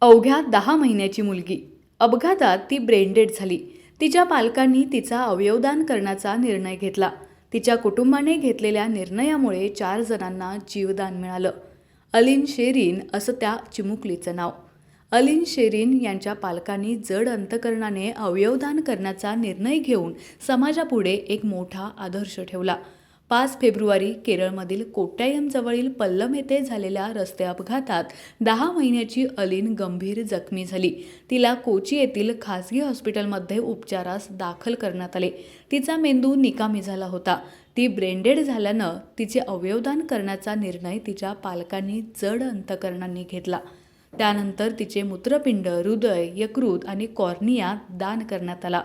अवघ्या 10 महिन्याची मुलगी अपघातात ती ब्रेनडेड झाली. तिच्या पालकांनी तिचा अवयवदान करण्याचा निर्णय घेतला. तिच्या कुटुंबाने घेतलेल्या निर्णयामुळे 4 जणांना जीवदान मिळालं. अलीन शेरीन असं त्या चिमुकलीचं नाव. अलीन शेरीन यांच्या पालकांनी जड अंतकरणाने अवयवदान करण्याचा निर्णय घेऊन समाजापुढे एक मोठा आदर्श ठेवला. 5 फेब्रुवारी केरळमधील कोट्टायमजवळील पल्लम येथे झालेल्या रस्ते अपघातात 10 महिन्याची अलीन गंभीर जखमी झाली. तिला कोची येथील खासगी हॉस्पिटलमध्ये उपचारास दाखल करण्यात आले. तिचा मेंदू निकामी झाला होता. ती ब्रेनडेड झाल्यानं तिचे अवयवदान करण्याचा निर्णय तिच्या पालकांनी जड अंतकरणांनी घेतला. त्यानंतर तिचे मूत्रपिंड, हृदय, यकृत आणि कॉर्निया दान करण्यात आला.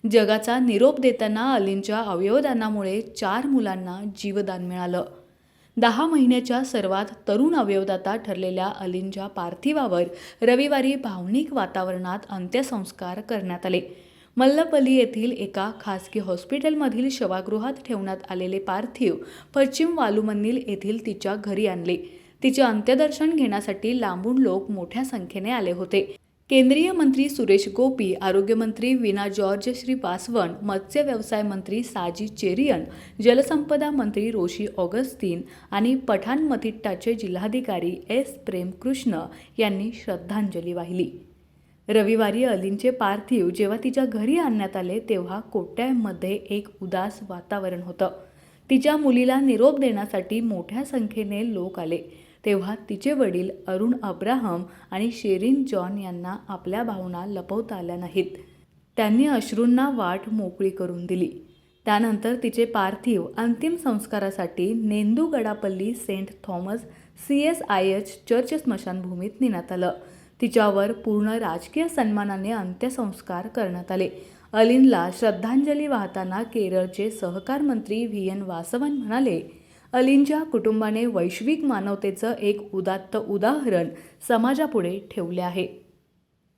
जगाचा निरोप देताना अलीनच्या अवयवदानामुळे 4 मुलांना जीवदान मिळालं. 10 महिन्याच्या सर्वात तरुण अवयवदाता ठरलेल्या अलीनच्या पार्थिवावर रविवारी भावनिक वातावरणात अंत्यसंस्कार करण्यात आले. मल्लपल्ली येथील एका खासगी हॉस्पिटलमधील शवागृहात ठेवण्यात आलेले पार्थिव पश्चिम वालुमन्नील येथील तिच्या घरी आणले. तिचे अंत्यदर्शन घेण्यासाठी लांबून लोक मोठ्या संख्येने आले होते. केंद्रीय मंत्री सुरेश गोपी, आरोग्यमंत्री वीणा जॉर्ज श्रीवास्तवन, मत्स्य व्यवसाय मंत्री साजी चेरियन, जलसंपदा मंत्री रोशी ऑगस्टीन आणि पठाणमथिट्टाचे जिल्हाधिकारी एस प्रेमकृष्ण यांनी श्रद्धांजली वाहिली. रविवारी अलीनचे पार्थिव जेव्हा तिच्या घरी आणण्यात आले तेव्हा कोट्टायममध्ये एक उदास वातावरण होतं. तिच्या मुलीला निरोप देण्यासाठी मोठ्या संख्येने लोक आले. तेव्हा तिचे वडील अरुण अब्राहम आणि शेरीन जॉन यांना आपल्या भावना लपवता आल्या नाहीत. त्यांनी अश्रूंना वाट मोकळी करून दिली. त्यानंतर तिचे पार्थिव अंतिम संस्कारासाठी नेंदुगडापल्ली सेंट थॉमस CSIH चर्च स्मशानभूमीत नेण्यात आलं. तिच्यावर पूर्ण राजकीय सन्मानाने अंत्यसंस्कार करण्यात आले. अलीनला श्रद्धांजली वाहताना केरळचे सहकार मंत्री VN वासवन म्हणाले, अलीनच्या कुटुंबाने वैश्विक मानवतेचं एक उदात्त उदाहरण समाजापुढे ठेवले आहे.